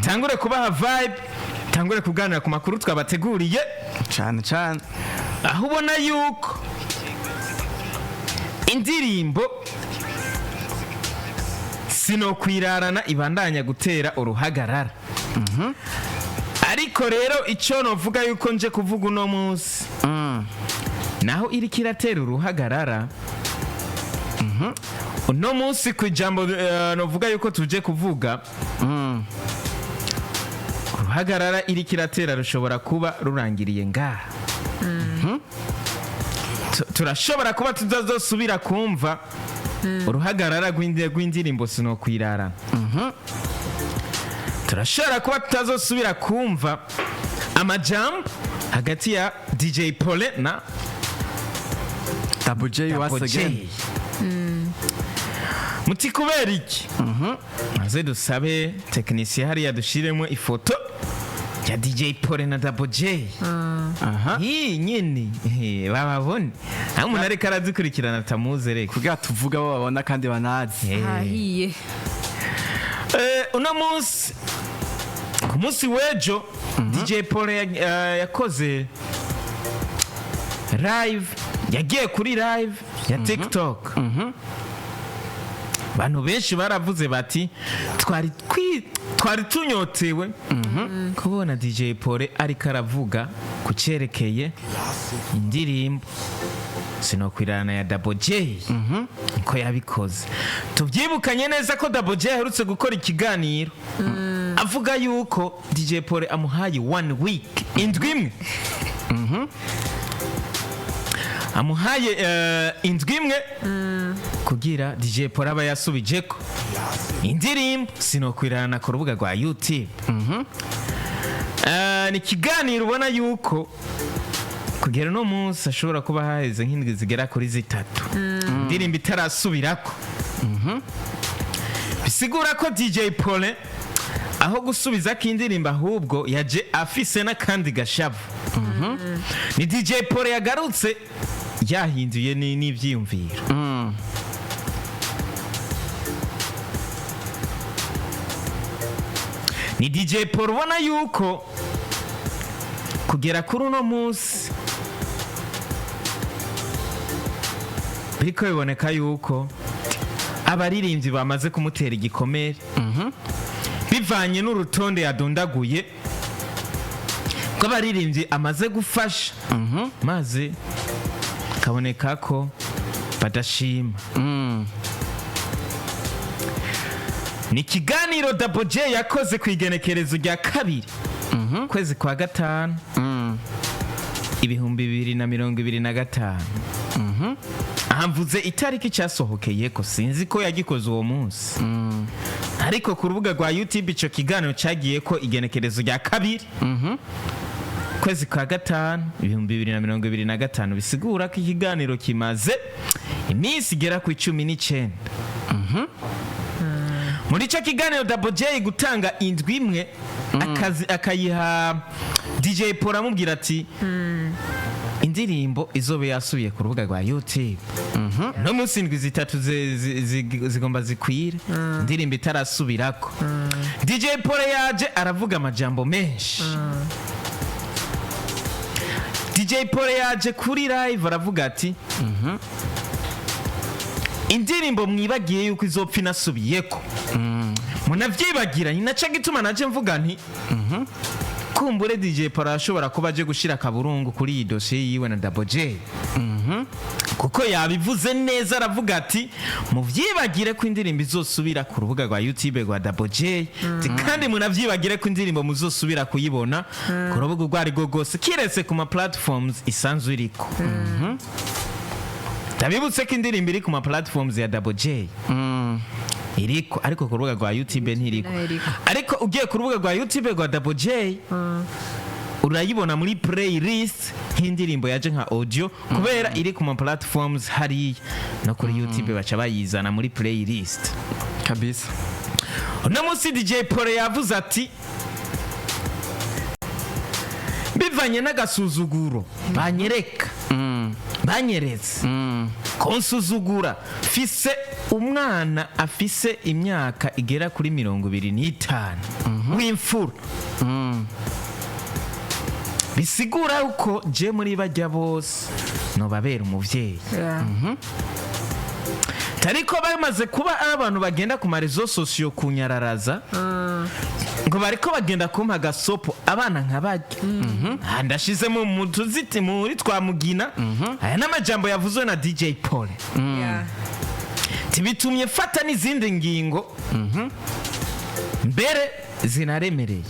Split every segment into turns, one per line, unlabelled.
tangure kubaha vibe, tangure kuganira ku makuru twabateguriye
cyane cyane,
aho ubona yuko indirimbo sinokwirarana ibandanya gutera uruhagarara. Ariko rero icyo novuga yuko nje kuvuga uno munsi naho iri kiratera uruhagarara. Uno munsi ku ijambo novuga yuko tuje kuvuga uruhagarara iri kiratera rushobora kuba rurangiriye ngaha. Turashobora kuba tutazosubira kumva uruhagarara rw'indirimbo sinokwirarana. Turashobora kuba tutazosubira kumva amajambo hagati ya DJ Paulin na
Double J once again.
Muti kubera iki? Maze dusabe technicien hariya dushiremo ifoto ya DJ Paulin na Double J. Hii nyine bababone aho umuntu ariko aradukurikirana tamuze reka
kugira tuvuga bo babona kandi banazi.
Ahiye.
Uno munsi ku munsi wejo DJ Paulin yakoze live, yagiye kuri live ya TikTok. Bantu benshi baravuze bati twari tunyotewe kubona DJ Paulin ariko aravuga ku cyerekeye indirimbo sinokwirana ya Double J. Niko yabikoze. Tubyibukanye neza ko Double J aherutse gukora ikiganiro avuga yuko DJ Paulin amuhaye 1 week, indwi imwe. Amuhaye indwi imwe kugira DJ Paulin aba yasubijeko indirimbo sinokwirana ku rubuga rwa YouTube. Ni kiganiro ubona yuko kugera no munsi ashobora kuba haheze nk'indwi zigera kuri 3 indirimbo itarasubirako. Bisigura ko DJ Paulin aho gusubiza kindirimbo ahubwo yaje afise n'akandi gashavu. Ni DJ Paulin yagarutse yahinduye n'ivyiyumviro. Ni DJ Paulin ubona yuko kugera kuri uno munsi biriko biboneka yuko abaririmbyi bamaze kumutera igikomere bivanye n'urutonde yadondaguye ko abaririmbyi amaze gufasha maze kaboneka ko badashima. Ni kiganiro Double J yakoze ku igenekerezo rya 2 kwezi kwa 5 2025. Ahamvuze itariki cyasohokeye ko sinzi ko yagikoze uwo munsi. Ariko ku rubuga rwa YouTube ico kiganiro cyagiye ko igenekerezo rya 2 kwezi kwa 5 2025. Bisigura ko ikiganiro kimaze iminsi igera ku 19. Muri cyo kiganiro Double J gutanga indwi imwe akayiha DJ Paulin amubwira ati indirimbo izobe yasubiye ku rubuga rwa YouTube. No munsi indwi 3 zigomba zikwire indirimbo itarasubirako. DJ Paulin yaje aravuga amajambo menshi. DJ Paulin yaje kuri live aravuga ati indirimbo mwibagiye yuko izopfa inasubiyeko. Munavyibagira ni naca gituma naje mvuga nti kumbure DJ Paulin ashobora kuba aje gushira kaburungu kuri iyi dossier yiwe na Double J. Kuko yabivuze neza aravuga ati muvyibagire ko indirimbo izosubira ku rubuga rwa YouTube rwa Double J. Kandi munavyibagire ko indirimbo muzosubira kuyibona ku rubuga rwari gose kiretse ku ma platforms isanzwe iriko. Tabibutse ko indirimbo iri ku ma platforms ya Double J. Iriko ariko ku rubuga rwa YouTube ntiriko. Ariko ugiye ku rubuga rwa YouTube rwa Double J urayibona muri playlist nk'indirimbo yaje nka audio kubera iri ku ma platforms hari no kuri YouTube baca bayizana muri playlist
kabisa.
Uno munsi DJ Paulin yavuze ati bivanye n'agasuzuguro banyereka banyeretse konsuzugura fise umwana afise imyaka igera kuri 25 w'imfura bisigura uko je muri bajya bose no babera umuvyeyi tariko bamaze kuba abantu bagenda ku marezo sosiyo kunyararaza ngo bariko bagenda kumpa gasopo abana nk'abarya ndashize mu tuziti muri twamugina aya n'amajambo yavuzwe na DJ Paulin tibitumye fata n'izindi ngingo mbere zinaremereye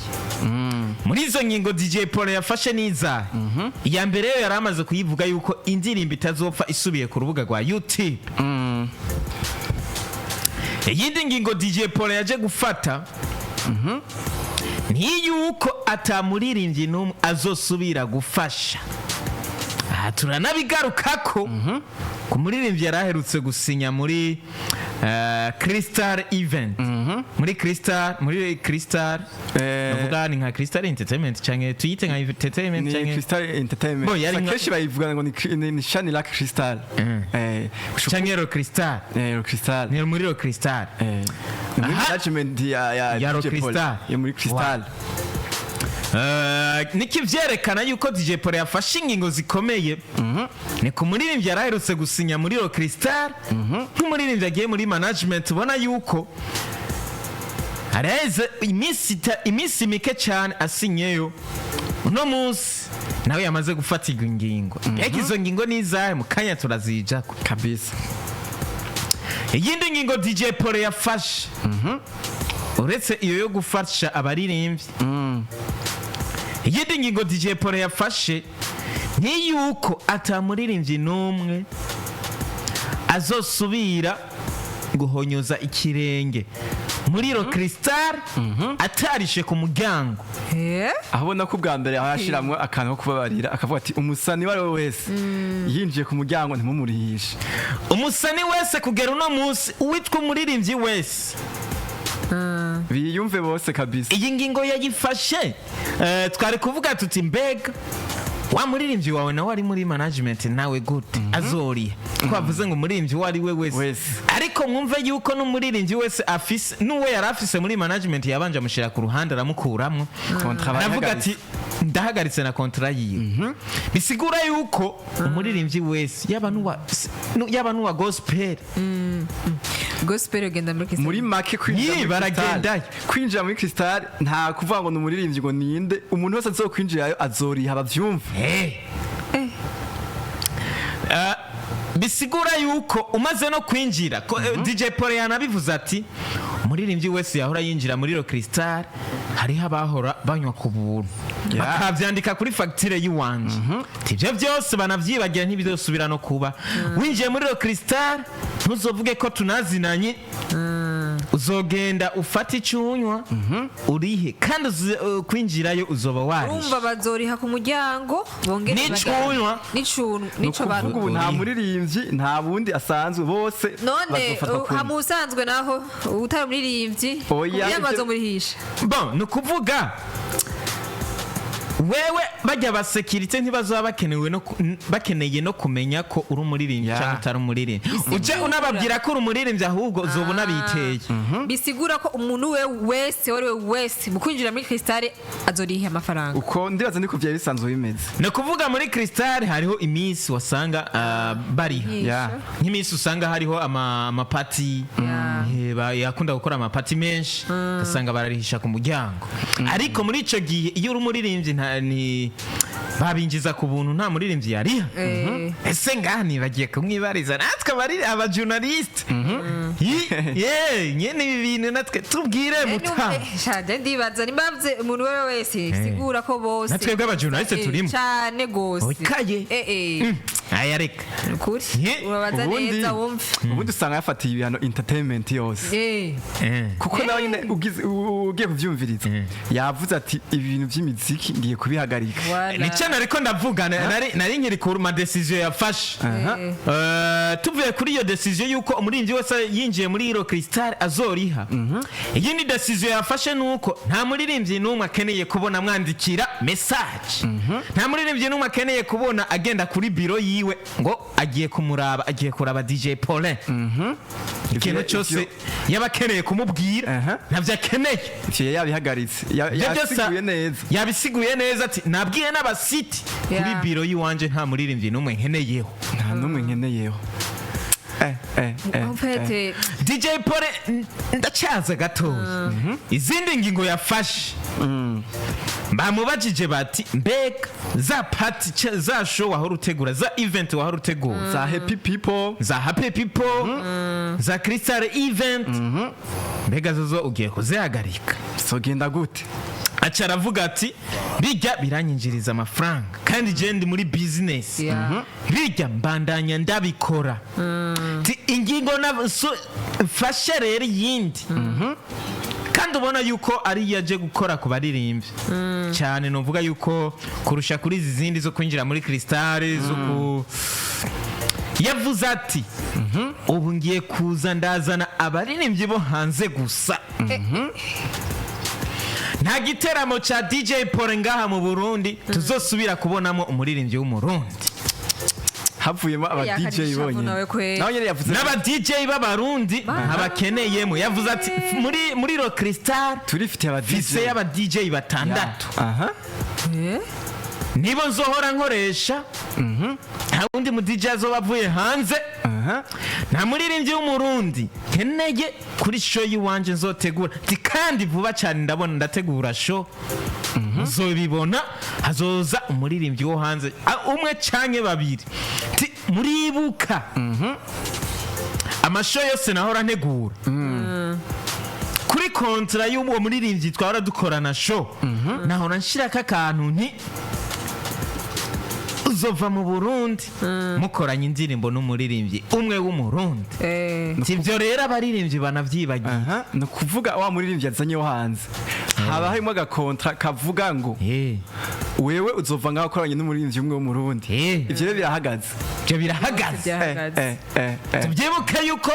muri izo ngingo DJ Paulin yafashe n'izahe iya mbere yo yaramaze kuyivuga yuko indirimbo itazopfa isubiye ku rubuga rwa YouTube iyindi ngingo DJ Paulin yaje gufata ni yuko atamuririmbyi n'umwe azosubira gufasha aha turanabigarukako ku muririmbyi yaraherutse gusinya muri Crystal event muri Crystal navuga ni nka Crystal entertainment canke tuyite nka entertainment canke
Crystal entertainment sakeshi bayivuga ngo ni shani la Crystal
canke ro Crystal ni muri ro Crystal
management ya
ro Crystal
ya muri Crystal
niki vyerekana yuko DJ Paulin yafashe ingingo zikomeye ni ku muririmbyi yaraherutse gusinya muri ro Crystal nk'umuririmbyi agiye muri management ubona yuko areze imisi mike cyane asinyeyo uno munsi nawe yamaze gufatirwa ingingo yego izo ngingo n'izahe mu kanya turazijako
kabisa
iyindi ngingo DJ Paulin yafashe uretse iyo yo gufasha abaririmbyi iyindi ngingo DJ Paulin yafashe ni yuko atamuririmbyi n'umwe azosubira guhonyoza ikirenge muri ro Crystal atarishe ku muryango
abona ko bwa mbere ahashiramwe akantu ko kubabarira akavuga ati umusani wari wese yinjiye ku muryango ntimumurihishe
umusani wese kugera uno munsi uwitwa umuririmbyi wese
biyumve bose kabisa
iyi ngingo yagifashe twari kuvuga tuti mbega wa muririmbyi wawe nawe ari muri management nawe gute azoriye twavuze ngo umuririmbyi wari we wese ariko mwumve yuko n'umuririmbyi wese afise nuwe yari afise muri management yabanje amushira ku ruhande aramukuramwo aravuga ati ndahagaritse na contrat yiwe bisigura yuko umuririmbyi wese yaba nuwa gospel
ugenda
muri make kwinjira muri Crystal nta kuvuga ngo n'umuririmbyi ngo ninde umuntu wese azokwinjirayo azoriha abavyumva
bisigura yuko umaze no kwinjira DJ Paulin yanabivuze ati umuririmbyi wese yahora yinjira muri ro Crystal hariho abahora banywa ku buntu bakavyandika kuri facture yiwanje ivyo byose banavyibagira ntibizosubira no kuba winjiye muri ro Crystal ntuzovuge ko tunazinanye uzogenda ufata icunywa urihe kandi kwinjirayo uzoba warishe
urumva bazoriha ku muryango bongere
n'icunywa
nico barugo
ubu nta muririmbyi nta bundi asanzwe bose
none hamusanzwe naho utari muririmbyi yamaze murihisha
bon nukuvuga wewe bajya basekirite ntibazaba bakeneye no kumenya ko uri umuririmbyi cyangwa utari umuririmbyi uje unababwira ko uri umuririmbyi ahubwo uzobona biteye
bisigura ko umuntu wese mu kwinjira muri Crystal azoriha amafaranga
uko ndibaza niko byari bisanzwe bimeze
no kuvuga muri Crystal hariho iminsi wasanga bariha nk'iminsi usanga hariho amapati yakunda gukora amapati menshi usanga bararihisha ku muryango ariko muri ico gihe iyo uri umuririmbyi ni babinjiza ku buntu nta muririmbyi yariha ese ngani bagiye kumwibariza natwe abari aba journalist nyene ibi bintu natwe tubwire mutama
shade ndibaza nimbavye umuntu wese sigura ko bose
natwe bw'aba journalist turimo
cyane gose
okaye aya reka
kuri urabaza neza wumve
ubundi usanga yafatiye ibihano entertainment yose kuko nawe nyine ugiye kuvyumviriza yavuze ati ibintu by'imiziki ngiye kubihagarika
nico nariko ndavuga nari nkiri ku ma decision yafashe tuvuye kuri iyo decision yuko umuririmbyi wese yinjiye muri ro Crystal azoriha iyi ni decision yafashe nuko nta muririmbyi n'umwe akeneye kubona mwandikira message nta muririmbyi n'umwe akeneye kubona agenda kuri biro yiwe Ariwe ngo agiye kumuraba agiye kuraba DJ Paulin ikintu cyose yabakeneye kumubwira navyo akeneye
ivyo yabihagaritse yasiguye neza
yabisiguye neza ati nabwiye n'abasiti kuri biro yiwanje nta muririmbyi n'umwe nkeneyeho
nta n'umwe nkeneyeho
DJ Paulin ndacyaza gatoya izindi ngingo yafashe bamubajije bati mbega za party za show wahora utegura za event wahora utegura
za happy people
za crystal event mbega zozo ugiye kuzihagarika
so genda gute
aca aravuga ati bijya biranyinjiriza amafaranga kandi je ndi muri business bijya mbandanya ndabikora ti ingingo fashe rero yindi kandi ubona yuko ari yaje gukora ku baririmbyi cyane novuga yuko kurusha kuri izi zindi zo kwinjira muri crystal zo yavuze ati ubu ngiye kuza ndazana abaririmbyi bo hanze gusa nta giteramo cha DJ Paulin ngaha mu Burundi tuzosubira kubonamo umuririmbyi w'umurundi
havuyemo aba DJ bonyene nawe nyene yavuze
n'aba DJ b'abarundi abakeneyemo yavuze ati muri ro crystal
turifite aba DJ
fise aba DJ batandatu nibo nzohora nkoresha nta wundi mu DJ azoba avuye hanze nta muririmbyi w'umurundi keneye kuri show yiwanje nzotegura kandi vuba cyane ndabona ndategura show uzobibona hazoza umuririmbyi wo hanze umwe canke babiri muribuka amashow yose nahora ntegura kuri kontra y'uwo muririmbyi twahora dukorana show nahora nshirako akantu nti uzova mu Burundi mukoranye indirimbo n'umuririmbyi umwe w'umurundi sivyo rero abaririmbyi banavyibagiye
no kuvuga wa muririmbyi yazanye wo hanze haba harimo agakontra kavuga ngo wewe uzova ngaho koranye n'umuririmbyi umwe w'umurundi ivyo rero birahagaze tubyibuke yuko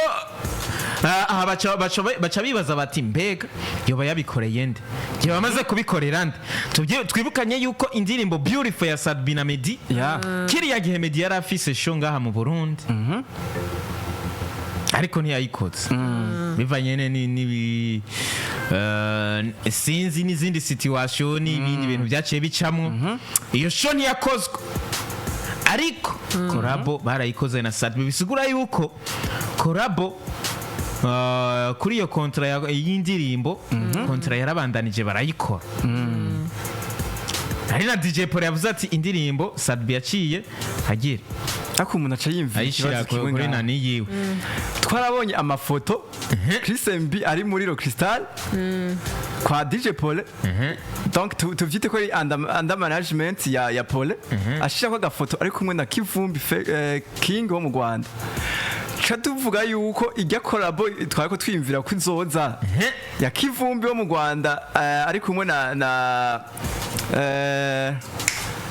baca bibaza bati mbega yoba yabikoreye nde yoba amaze kubikorera nde twibukanye yuko indirimbo Beautiful ya Sadbi na Meddy kiriya gihe Meddy yari afise show ngaha mu Burundi ariko ntiyayikoze bivanye n'ibi sinzi n'izindi situation n'ibindi bintu byaciye bicamwo iyo show ntiyakozwe ariko korabo barayikoze na Sadbi bisigura yuko korabo kuri iyo kontra y'indirimbo kontra yarabandanije barayikora hari na DJ Paul yavuze ati indirimbo Sadbi yaciye agira ako umuntu aca yimvira
ayishira kuri nani yiwe
twarabonye amafoto Chris MB ari muri ro crystal kwa DJ Paul donc tuvyite ko under management ya Paul ashira ko gafoto ari kumwe na Kivumbi King wo mu Rwanda tuvuga yuko ijya korabo twariko twimvira ko izoza ya Kivumbi wo mu Rwanda ari kumwe na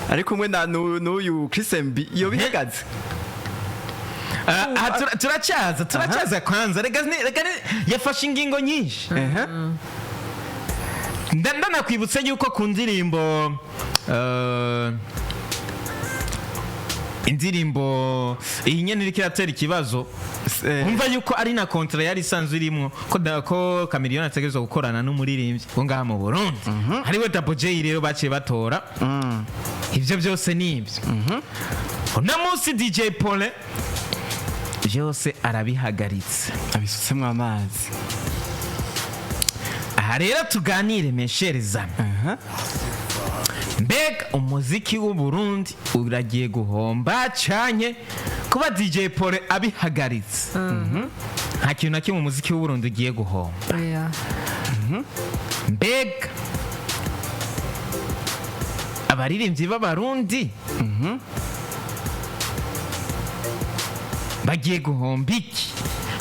ari kumwe na n'uyu Chris MB iyo bihagaze turacaza kwanza rega yafashe ingingo nyinshi ndanakwibutse yuko ku ndirimbo indirimbo iyi nyene iriko iratera ikibazo umva yuko ari na kontra yari isanzwe irimwo ko Chameleone ategerezwa gukorana n'umuririmbyi wo ngaha mu Burundi Ariwe Double J rero baciye batora ivyo byose nibyo uno munsi DJ Paulin byose arabihagaritse abisutsemwo amazi
aha rero tuganire mesherezana mbega umuziki w'u Burundi uragiye guhomba cyane kuba DJ Paulin abihagaritse nta kintu na kimwe umuziki w'u Burundi ugiye guhomba mbega abaririmbyi b'abarundi bagiye guhomba iki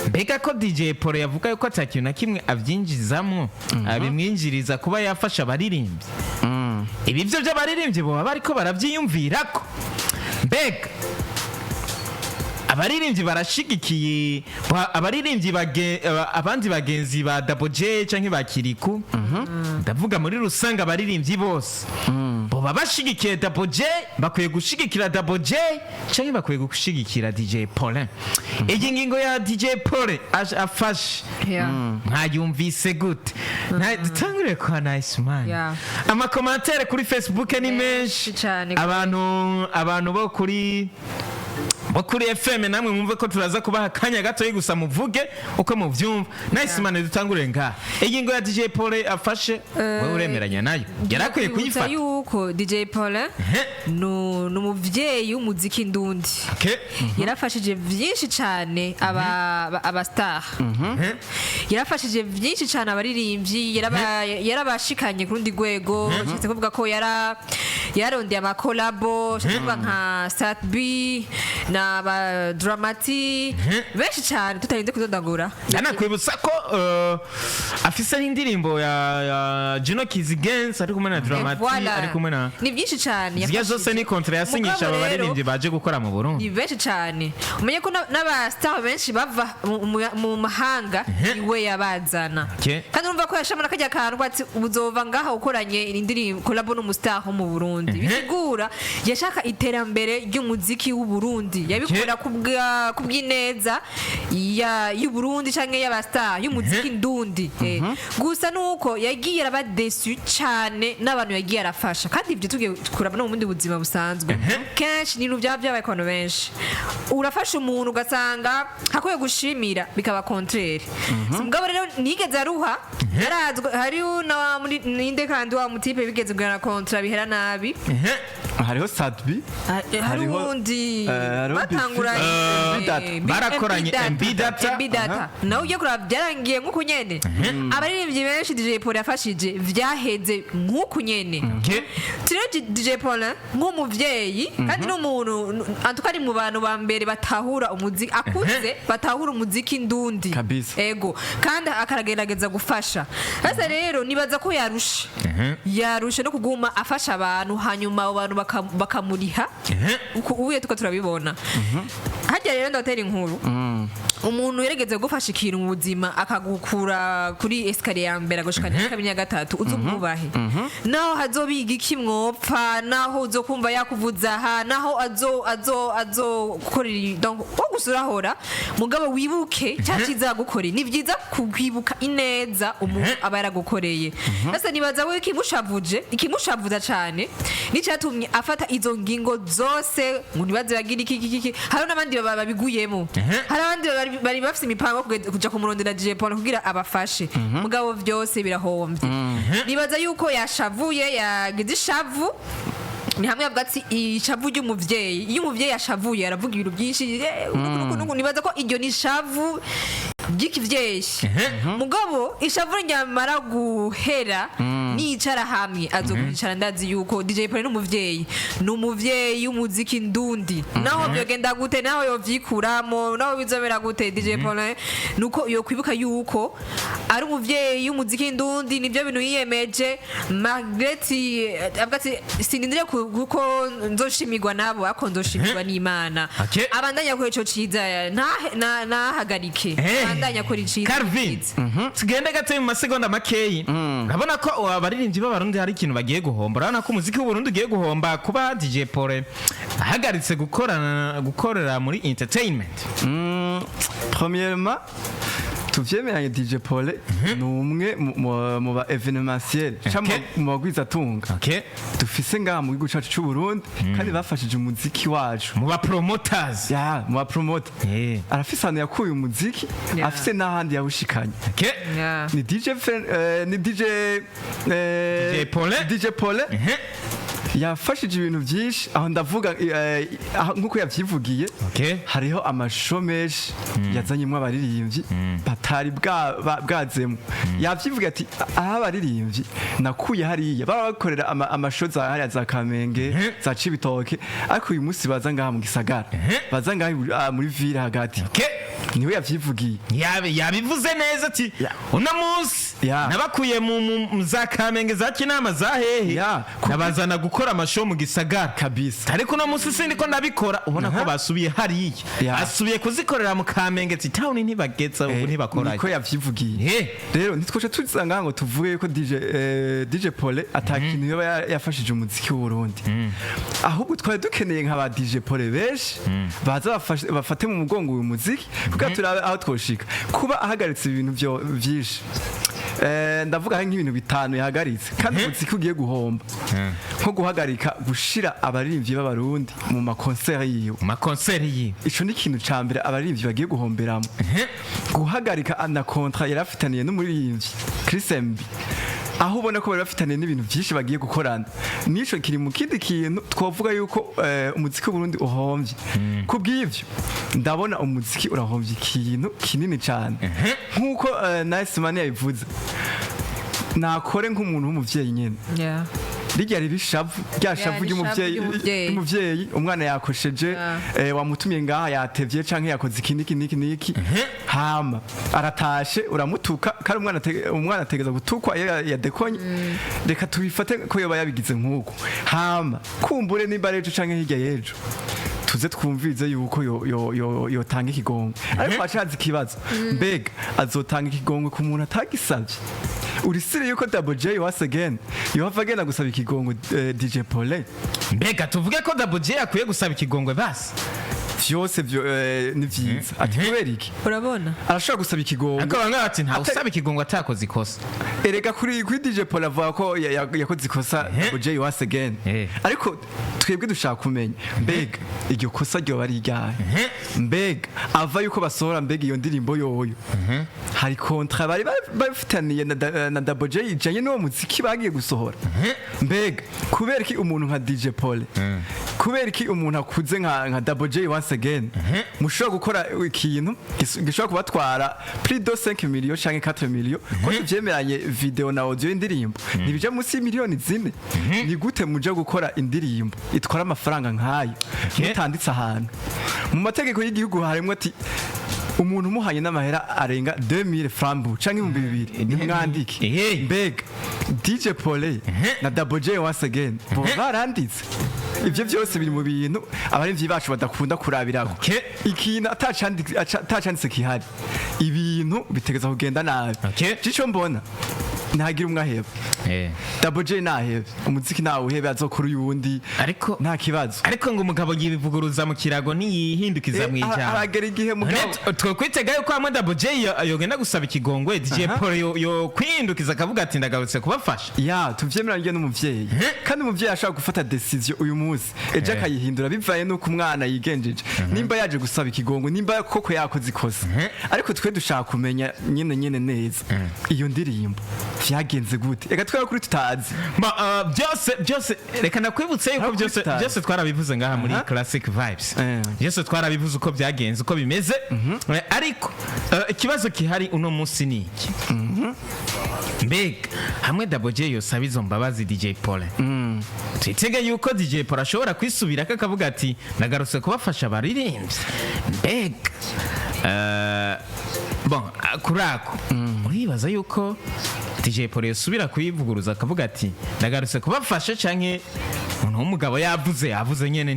mbega ko DJ Paulin yavuga yuko ata kintu na kimwe avyinjizamwo abimwinjiriza kuba yafasha abaririmbyi ibi byo by'abaririmbyi bo bariko baravyiyumvirako mbega abaririmbyi barashigikiye abaririmbyi abandi bagenzi ba Double J canke ba Kiriku ndavuga muri rusanga abaririmbyi bose boba bashigikiye Double J bakwiye gushigikira Double J canke bakwiye gushigikira DJ Paulin. Iyi ngingo ya DJ Paulin afashe mwayumvise gute? Dutangure kwa Nice Man. Amakomantere kuri Facebook ni menshi, abantu bo kuri FM namwe mwumve ko turaza kubaha akanya gato gusa muvuge uko muvyumva. Nice Man, dutangure nga iyi ngo ya DJ Paulin afashe, wewe uremeranya nayo? Yarakwiye kuyifata
yuko DJ Paulin n'umuvyeyi w'umuziki ndundi. Yarafashije byinshi cyane aba star. Yarafashije byinshi cyane abaririmbyi, yarabashikanye ku rundi rwego. Cyetse kuvuga ko yarondeye ama collabo, cyangwa nka Sat B na ba Dramati benshi cyane tutarinze kudodagura.
Kwibutsa ko afise n'indirimbo ya Juno Kizigenza ari kumwe na Dramati, ari kumwe na
ni byinshi cyane.
Ziya zose ni kontra yasinyisha aba baririmbyi baje gukora mu Burundi.
Ni benshi cyane. Umenye ko n'aba star benshi bava mu mahanga iwe yabazana. Kandi urumva ko yashamana kajya kantu ati uzova ngaha ukoranye indirimbo collabo n'umustar mu Burundi. Bisigura yashaka iterambere ry'umuziki w'u Burundi. Yabikora kubw'ineza y'u Burundi canke y'abastar y'umuziki ndundi. Gusa nuko yagiye arabadesu cyane n'abantu yagiye arafasha. Kandi ibyo tugiye kuraba no mu bundi buzima busanzwe. Kenshi ni n'ubya byabaye abantu benshi. Urafasha umuntu ugasanga hakoye gushimira bikaba contraire. Mugabo rero nigeze aruha yarazwe hari na muri ninde kandi wa mutipe bigeze kugana kontra bihera nabi.
Hariho Sadbi,
hariho undi batangura
barakoranye MB data
nawe ugiye kuraba byarangiye nk'uko nyene. Abaririmbyi benshi DJ Paulin yafashije vyaheze nk'uko nyene. Tiro DJ Paulin nk'umuvyeyi kandi n'umuntu antuka ari mu bantu ba mbere batahura umuziki akuze, batahura umuziki ndundi. Ego kandi akaragerageza gufasha. Sasa rero nibaza ko yarusha no kuguma afasha abantu, hanyuma abantu bakamuriha ubuye tuko turabibona. Hajya rero ndatera inkuru umuntu yeregeze gufasha ikintu mu buzima akagukura kuri escalier ya mbere agushika kabiri ya gatatu uzumubahe. Naho hazobiga iki mwopfa, naho uzokumva yakuvuza aha, naho azo gukorera donc wagusura mugabo wibuke cyaciza gukore. Ni byiza kukwibuka ineza umuntu aba yaragukoreye. Sasa nibaza we ikimushavuza cyane nicyatumye afata izo ngingo zose ngo nibaze bagira iki. Hari n'abandi babiguyemo, hari abandi bari bafite imipango kuja kumurondera DJ Paulin kugira abafashe, mugabo byose birahombye. Nibaza yuko yashavuye, yagize ishavu. Ni hamwe yavuga ati ishavu ry'umuvyeyi, iyo umuvyeyi yashavuye aravuga ibintu byinshi. Nibaza ko iryo ni ishavu ry'ikivyeyi. Mugabo ishavu ryamara guhera nicara hamwe azokwicara. Ndazi yuko DJ Paulin n'umuvyeyi w'umuziki ndundi. Naho byogenda gute, naho yovyikuramo, naho bizobera gute, DJ Paulin nuko yo kwibuka yuko ari umuvyeyi w'umuziki ndundi. Nibyo bintu yiyemeje. Margaret avuga ati sinindire kuko nzoshimirwa nabo, ako nzoshimirwa n'Imana. Abandanya ko ico ciza nahagarike. Abandanya ko iciza.
Calvin tugende gato mu masegonda makeyi. Urabona ko abaririmbyi b'abarundi hari ikintu bagiye guhomba. Urabona ko umuziki w'Uburundi ugiye guhomba kuba DJ Paulin ahagaritse gukorera muri entertainment.
Premièrement tuvyemeranye DJ Paulin ni umwe mu ba evenementiel cyangwa mu bagwiza tunga dufise ngaha mu gihugu cyacu cy'u Burundi, kandi bafashije umuziki wacu,
mu ba promoters.
Mu ba promoter arafise ahantu yakuye umuziki, afise n'ahandi yawushikanye. Ni DJ Paulin yafashije ibintu byinshi. Aho ndavuga nkuko yavyivugiye, hariho amashomeshi yazanyemo abaririmbyi batari bwazemo. Yavyivuga ati aha abaririmbyi nakuye hariya bakorera amashoza hariya za Kamenge, za Cibitoke, ariko uyu munsi baza ngaha mu gisagara, baza ngaha muri ville hagati niwe yavyivugiye
yabivuze neza ati
Ya.
uno munsi
Ya.
nabakuye mu za Kamenge za Kinama za hehe
Ya.
nabazana gukora amashow mu gisagara
kabisa
ariko uno munsi sindi ko ndabikora ubona ko basubiye hariya
Ya.
basubiye kuzikorera mu Kamenge ati town ntibageza ubu ntibakora
niko yavyivugiye rero ntitwoce tuzanga ngo tuvuge ko DJ Paulin atakintu yoba yafashije umuziki w'Uburundi ahubwo twari dukeneye nka ba DJ Paulin benshi baza bafate mu mugongo uyu muziki kuko turabe aho twoshika kuba ahagaritse ibintu vyinshi ndavuga nk'ibintu bitanu yahagaritse kandi umuziki ugiye guhomba nko guhagarika gushira abaririmbyi b'abarundi mu makonseri yiwe ico ni ikintu ca mbere abaririmbyi bagiye guhomberamo guhagarika na contrat yarafitaniye n'umuririmbyi Chris Mb aho ubona ko bari bafitaniye n'ibintu byinshi bagiye gukorana nico kiri mu kindi kintu twavuga yuko umuziki w'Uburundi uhombye kubw'ivyo ndabona umuziki urahombye ikintu kinini cyane nk'uko Nice Man yabivuze nakore nk'umuntu w'umuvyeyi nyene rijya ribishavu ryashavu ry'umuvyeyi umwana yakosheje wamutumye ngaha yatevye canke yakoze iki hama aratashe uramutuka kandi umwana ategeza gutukwa yadekonye reka tubifate ko yoba yabigize nk'uko hama kumbure nimba rejo canke hirya yejo tuze twumvize yuko yotanga ikigongo ariko acaza ikibazo mbega azotanga ikigongo ku muntu atagisavye urisire yuko Double J once again yohava agenda gusaba ikigongo DJ Paulin
mbega tuvuge ko Double J akwiye gusaba ikigongo basi
vyose ni vyiza ati kubera iki
urabona
arashobora gusaba ikigongo
akaba ati nta usaba ikigongo atakoze ikosa
erega kuri DJ Paulin avuga ko yakoze ikosa Double J once again ariko twebwe dushaka kumenya mbega iryo kosa ryo bari ryahe mbega ava yuko basohora mbega iyo ndirimbo yoyo hari contrat bari bafitaniye na Double J ijanye n'uwo muziki bagiye gusohora mbega kubera ki umuntu nka DJ Paulin kubera ki umuntu akuze nka Double J once again mushobora gukora ikintu gishobora kubatwara plus de 5 millions canke 4 millions ko tuvyemeranye video na audio y'indirimbo nibije munsi y'imiliyoni 4 ni gute muje gukora indirimbo itwara amafaranga nkayo mutanditse ahantu mu mategeko y'igihugu harimo ati umuntu umuhanye n'amahera arenga 2000 francs canke 2000 ni mwandike mbega DJ Paulin na Double J once again bo baranditse ivyo byose biri mu bintu abarimvyi bacu badakunda kurabirako ikintu atacanditse kihari ibintu bitegeza kugenda nabi cico mbona ntagira umwaheba Double J nahebe umuziki nawe uhebe azokora uyundi
ariko
nta kibazo
ariko ngo umugabo yibivuguruza mu kirago niyihindukiza mu ijambo
aragera igihe mugabo
twokwitega yuko hamwe Double J yogenda gusaba ikigongwe DJ Paulin yo kwihindukiza akavuga ati ndagarutse kubafasha
tuvyemeranye n'umuvyeyi kandi umuvyeyi ashaka gufata decision uyu munsi ejo akayihindura bivaye nuko umwana yigenjeje nimba yaje gusaba ikigongwe nimba koko yakoze ikosa ariko twe dushaka kumenya nyene neza iyo ndirimbo vyagenze gute reka twara kuri tutazi
byose reka nakwibutse yuko byose twarabivuze ngaha muri Classic Vibes byose twarabivuze uko byagenze uko bimeze ariko ikibazo kihari uno munsi ni iki mbega hamwe Double J yosaba izo mbabazi DJ Paulin twitege yuko DJ Paulin ashobora kwisubira akavuga ati nagarutse kubafasha abaririmbyi mbega kurako uribaza yuko DJ Paulin yosubira kuyivuguruza akavuga ati nagarutse kubafasha canke umuntu w'umugabo yavuze nyene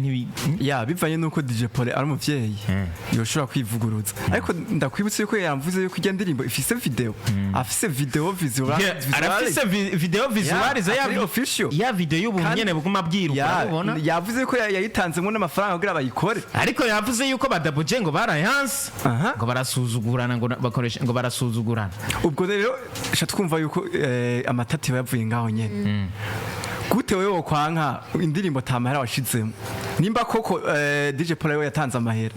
bivanye nuko DJ Paulin ari umuvyeyi yoshobora kwivuguruza ariko ndakwibutse yuko yamvuze yuko ijya ndirimbo ifise video afise video visual
arafise video visualize ya video y'ubuntu nyene buguma bwiruka ubona
yavuze ko yayitanzemo n'amafaranga kugira bayikore
ariko yavuze yuko ba Double J ngo barayanse ngo barasuzugurana ngo bakoresha ngo barasuzugurana
ubwo rero twumva yuko amatati yavuye ngaho nyene gute wewe wokwanka indirimbo tamahera washizemo nimba koko DJ Paulin we yatanze amahera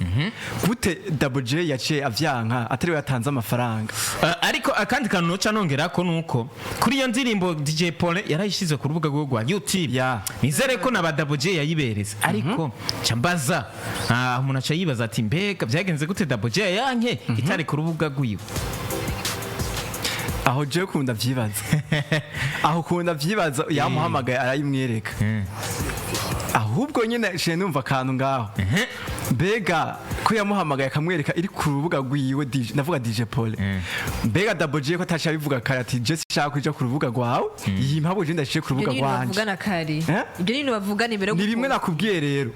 gute Double J yaciye avyanka atari we yatanze amafaranga
ariko akandi kantu noca nongera ko nuko kuri iyo ndirimbo DJ Paulin yarayishize ku rubuga rwa YouTube nizere ko na ba Double J yayibereza ariko cambaza umuntu aca yibaza ati mbega byagenze gute Double J yanke itari ku rubuga rwiwe
aho je kunda vyibaza yamuhamagaye arayimwereka ahubwo nyine je numva kantu ngaho mbega ko yamuhamagaye akamwereka iri ku rubuga rwiwe navuga DJ Paul mbega Double J ko atacha bivuga kare ati je shaka kuja ku rubuga rwawe iyi mpabo je ndashije ku rubuga rwanje
bavugana kare ibyo ni bavugana imbere
ni bimwe nakubwiye rero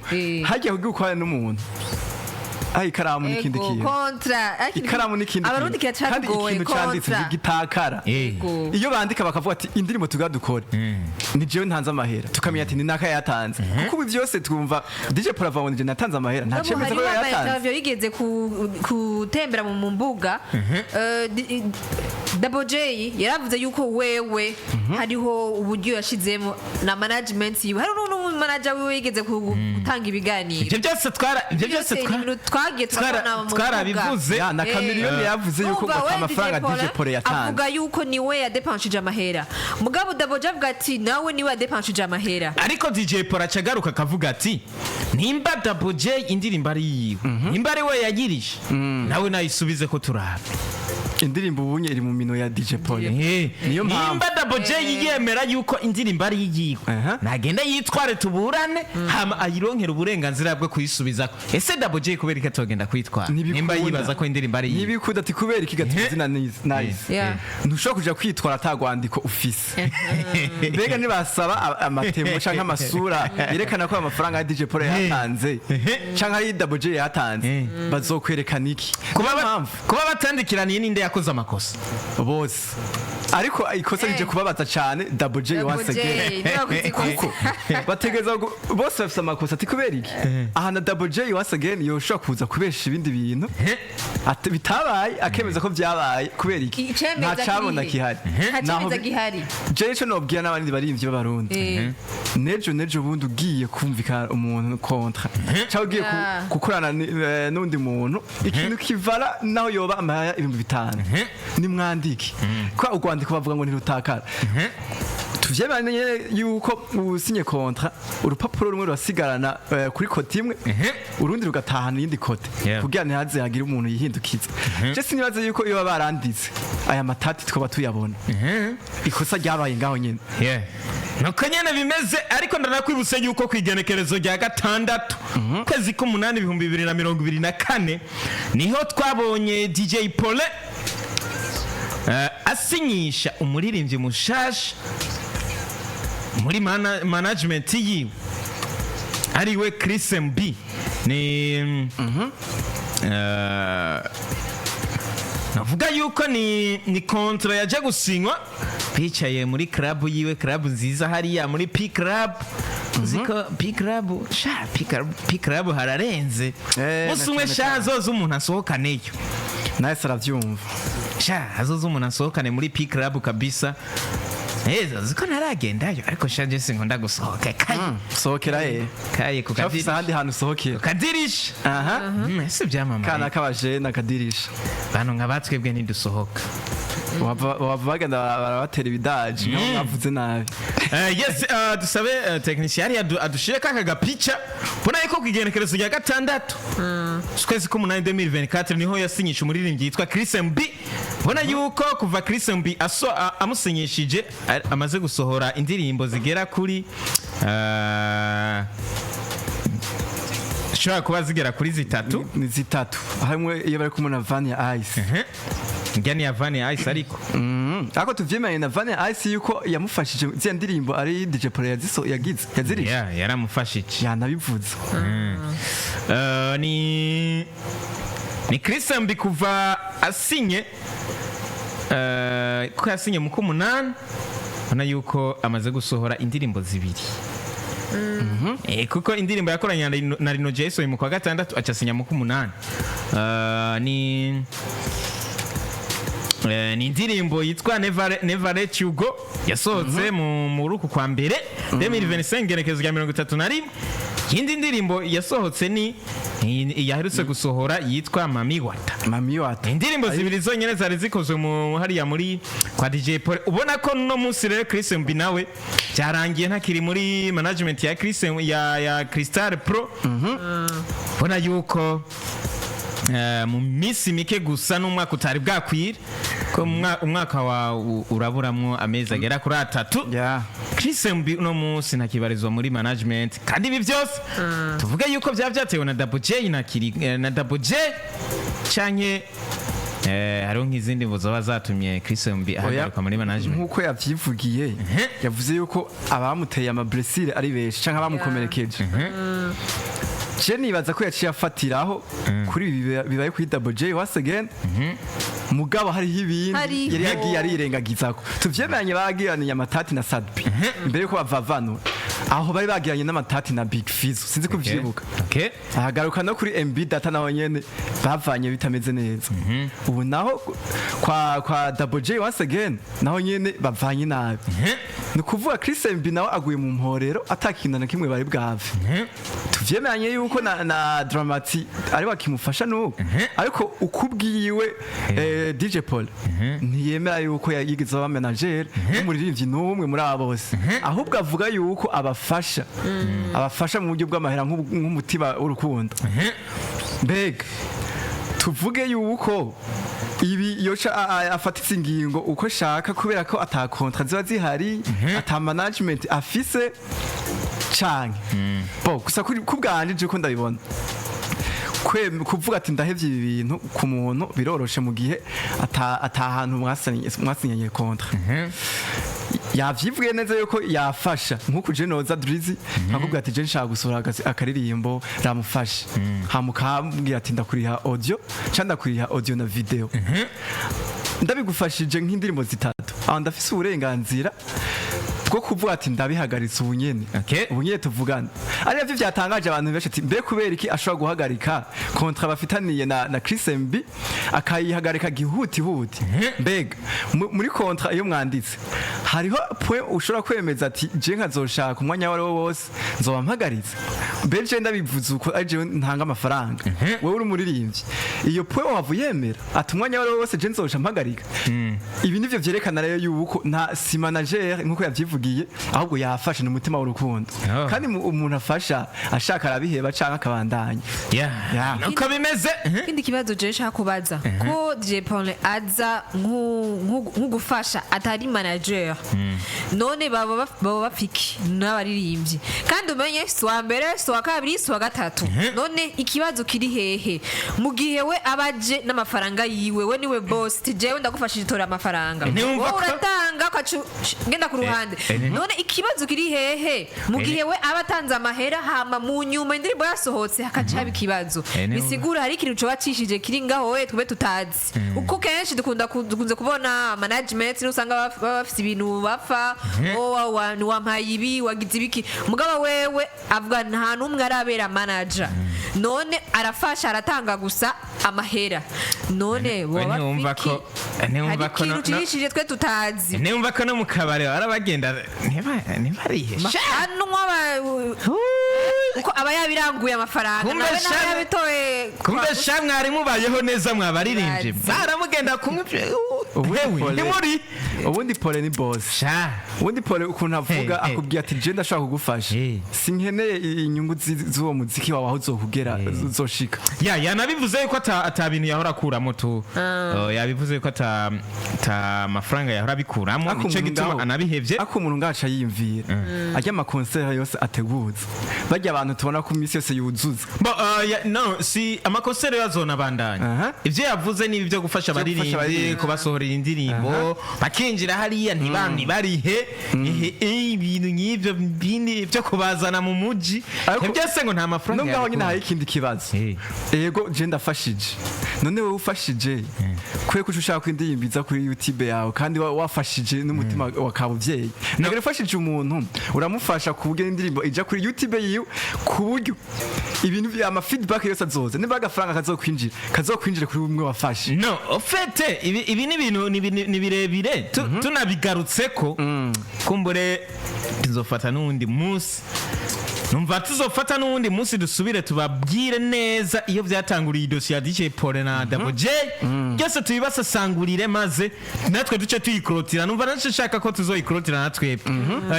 hagiye kugukwana n'umuntu ikaramu n'ikindi kintu ikaramu n'ikindi
abarundi
kandi ikintu cyanditse gitakara iyo bandika bakavuga ati indirimbo tugadukore ni jewe ntanze amahera tukamenya ati ni naka yatanze kuko ubu byose twumva DJ Paul avabona je natanze amahera nta cemeza ko yatanze
Zavyo yigeze kutembera mu mbuga Double J yaravuze yuko wewe hariho uburyo yashizemo na management yiwe hari n'umuntu manager wiwe yigeze gutanga ibiganiro
ibyo byose twarabivuze
na Chameleone yavuze yuko amafaranga DJ Paul yatanze
avuga yuko niwe yadepanshije amahera mugabo Double J avuga ati nawe niwe yadepanshije amahera
ariko DJ Paul acagaruka akavuga ati nimba Double J indirimbo ari yiwe nimba ari we yagirije nawe nayisubize ko turaba
indirimbo ubunye iri mu mino ya DJ Paul niyo mpamvu
nimba Double J yiyemera yuko indirimbo ari yiwe nagenda yitware tuburane hama ayironkera uburenganzira bwo kuyisubiza ese Double J kubera iki atogenda kwitwara nimba yibaza ko indirimbo ari yiwe
nibikuda ati kubera iki gatuzina nice ntushobora kuja kwitwara atagwandiko ufise mbega nibasaba amatemo canke amasura yerekana ko amafaranga ya DJ Paul yatanze canke ari Double J yatanze bazokwerekana iki
kuba batandikiraniye ninde yakoze amakosa
Bose ariko ikosa rije kubabaza cyane Double J once again kuko bategeza bose bafite amakosa ati kubera iki aha na Double J once again yoshobora kuza kubesha ibindi bintu ati bitabaye akemeza ko byabaye kubera iki nta cabona kihari
nta gihari
je cyo nobwira n'abandi barimvyi b'abarundi nejo bundi ugiye kumvikana umuntu kontra cyangwa ugiye gukorana n'undi muntu ikintu kivala naho yoba amaya 5,000 ni mwandiki kwa ugwandika bavuga ngo ntirutakara tuvyebanye yuko usinye kontra urupapuro rumwe rwasigarana kuri kote imwe urundi rugatahana iyindi kote kugira ntihaze hagira umuntu yihindukiza je sinibaze yuko iyo baranditse aya matati twaba tuyabona ikosa ryabaye ngaho nyene
nuko nyene bimeze ariko ndanakwibutse yuko kwigenekerezo rya 6 kwezi k'umunani 2024 niho twabonye DJ Paulin asinyisha umuririmbyi mushasha muri management yiwe Ariwe MB ni navuga yuko ni kontra yaje gusinywa bicaye muri club yiwe club nziza hariya muri P Club ziko P Club hararenze musumwe shazo umuntu asohokaneyo
naye saravyumva
hazoza umuntu asohokane muri P Club kabisa ziko naragendayo ariko shaje sinkunda gusohoka
sohokera
kaye ku
kadirisha handi hantu sohokera
kadirisha ese byamamaye
kana kabaje na kadirisha
bano nkabatswebwe ntidusohoka
bagenda barabatera ibidaji mwavuze nabi
yes dusabe technician yari adushire kaka gapicha bona yuko kwigenekerezo rya 6 kwezi k'umunani 2024 niho yasinyisha umuririmbyi yitwa MB bona yuko kuva MB amusinyishije amaze gusohora indirimbo zigera kuri shobora kuba zigera kuri zitatu
ni zitatu hamwe iyo bari kumwe na Vania Ice
ngani ya Vania Ice
ariko tuvyemanye na Vania Ice yuko yamufashije zya ndirimbo ari DJ Paul yazirije
yaramufashije
yanabivuze
ni MB kuva asinye ko yasinye mu 8 bona yuko amaze gusohora indirimbo zibiri kuko indirimbo yakoranye na Rino Jason mu kwa 6 acasinya mu 8 ni indirimbo yitwa Never Let You Go yasohotse mu ruku kwa mbere 2025 gerekezo rya 31 yindi ndirimbo yasohotse ni yaherutse gusohora yitwa Mami Wata indirimbo zibiri zonyene zari zikozwe mu hariya muri kwa DJ Paul ubona ko no munsi rero MB nawe cyarangiye ntakiri muri management ya ya Crystal Pro ubona yuko mu minsi mike gusa n'umwaka utari bwakwira ko umwaka wa uraburamwo amezi agera kuri 3 Chris Mbi no munsi ntakibarizwa muri management kandi ibi byose tuvuge yuko byatewe na Double J na Double J canke hariho nk'izindi mvuzo bazatumye Chris Mbi ahagaruka muri management
nkuko yavyivugiye yavuze yuko abamuteye amablessure ari benshi canke abamukomerekeje je nibaza ko yaciye afatiraho kuri bibaye kuri Double J once again mugabo hariho ibindi yari yagiye arirengagizako tuvyemeranye bagiraniye amatati na Sadbi mbere yuko bavavanura aho bari bagiranye n'amatati na Big Fizzo sinzi ko vyibuka ahagaruka no kuri MB data naho nyene bavanye bitameze neza ubu naho kwa Double J once again naho nyene bavanye nabi ni kuvuga Chris MB nawe aguye mu mporero atakinda na kimwe bari bwave tuvyemeranye yuko na Dramati ari wakimufasha nuko ariko ukubwiwe DJ Paul ntiyemera yuko yigeze aba manager umuririmbyi n'umwe muri abo bose ahubwo avuga yuko abafasha mu buryo bw'amahera nk'umutima w'urukundo mbega tuvuge yuko ibi yoca afatitse ingingo uko shaka kubera ko ata contrat ziba zihari ata management afise canke gusa kubwanje je ko ndabibona kuvuga ati ndahevye ibi bintu ku muntu biroroshe mu gihe atahantu mwasinyanye contrat yavyivuye neza yuko yafasha nkuko je noza Drizzy akubwira ati je nshaka gusura akaririmbo ramufashe hamukambwira ati ndakuriha audio cyangwa ndakuriha audio na video ndabigufashije nk'indirimbo 3 aho ndafise uburenganzira bwo kuvuga ati ndabihagaritse ubunyene tuvugana ari navyo byatangaje abantu benshi ati mbe kubera iki ashobora guhagarika kontra bafitaniye na Chris MB akayihagarika gihuti mbega muri kontra iyo mwanditse hariho point ushobora kwemeza ati je nkazoshaka umwanya wari wose nzoba mpagaritse mbe je ndabivuze uko aje ntanga amafaranga wewe uri umuririmbyi iyo point wavuyemera ati umwanya wari wose je nzosha mpagarika ibi nivyo vyerekana rero yuko nta si manager nkuko yavyivugiye ahubwo yafashe n'umutima w'urukundo kandi umuntu afasha ashaka arabiheba canke akabandanya
nuko bimeze
ikindi kibazo je nshaka kubaza ko DJ Paulin aza nk'ugufasha atari manager none baba bafiki n'abaririmbyi kandi umenye swa mbere swa kabiri swa gatatu none ikibazo kiri hehe mu gihe we abaje n'amafaranga yiwe we niwe boss jewe ndagufashije tora amafaranga wowe uratanga ngenda ku ruhande none ikibazo kiri hehe mu gihe we abatanze amahera hama mu nyuma indirimbo yasohotse hakaca haba ikibazo bisigura hari ikintu cyo bacishije kiri ngaho we tube tutazi uko kenshi dukunze kubona management n'usanga bafite ibintu bapfa wampaye ibi wagize ibiki mugabo wewe avuga nta numwe arabera manager none arafasha aratanga gusa amahera none
wumva ko
ikintu cishije twe tutazi
numva ko no mu kabare barabagenda ntibarihe
uko aba yabiranguye amafaranga nawe yabitoye
kumbe sha mwarimu bayeho neza mwabaririmbye baramugenda kumwe
muri ubundi Paulin ni boss ubundi Paulin ukuntu avuga akubwiye ati je ndashaka kugufasha sinkeneye inyungu z'uwo muziki wawe aho uzokugera uzoshika
yanabivuze yuko ata bintu yahora akuramo tu yabivuze yuko ata mafaranga yahora abikuramo nico gituma anabihevye
ako umuntu ngaca yiyumvira ajya ama concert yose ateguza bajya abantu tubona ko imisi yose yuzuza
no si ama concert yazona bandanya ivyo yavuze ni byo gufasha abaririmbyi kubasohorera indirimbo bakinjira hariya ntibarihe ibintu nk'ivyo bindi byo kubazana mu muji byose ngo nta mafaranga
no ngaho nyine hari ikindi kibazo yego je ndafashije none wowe ufashije kwe kuco ushaka kwindimbiza kuri YouTube yawe kandi wafashije n'umutima wa kabuvyeyi nagere ufashije umuntu uramufasha kubugera indirimbo ija kuri YouTube yiwe ku buryo ibintu bya ama feedback yose azoze niba agafaranga kazokwinjira kuri umwe wafashe
no ofete ibi ni ibintu ni birebire tunabigarutseko kumbure tuzofata n'undi munsi numva tuzofata n'uwundi munsi dusubire tubabwire neza iyo byatanguriye idosiye ya DJ Paulin na Double J byose tubibasasangurire maze natwe duce tuyikorotira numva nashaka ko tuzoyikorotira natwe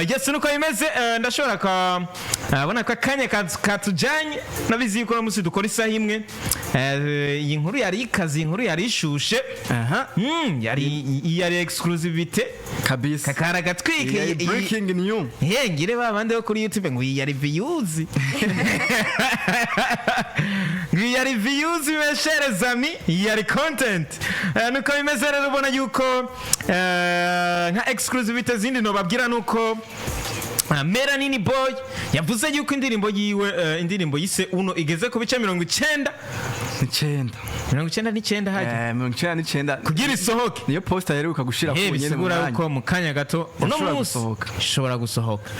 yes nuko bimeze ndashobora abona ko akanya katujanye nabizi yuko munsi dukora isaha imwe iyi nkuru yari ikazi inkuru yari ishushe yari exclusivity
kabisa
kakara gatwike
breaking news
ngire babande bo kuri YouTube ngo yari views yari views mes chers amis yari content nuko bimeze rero ubona yuko nka exclusivity zindi no babwira nuko Melanini Boy yavuze yuko indirimbo yise uno igeze ku bice 90 haje
99
kugira isohoke
niyo poster yaheruka gushira ku nyene
bisigura uko mu kanya gato uno munsi ishobora gusohoka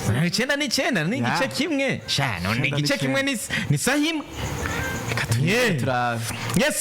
99 ni igice kimwe sha none igice kimwe ni sahimwe
yes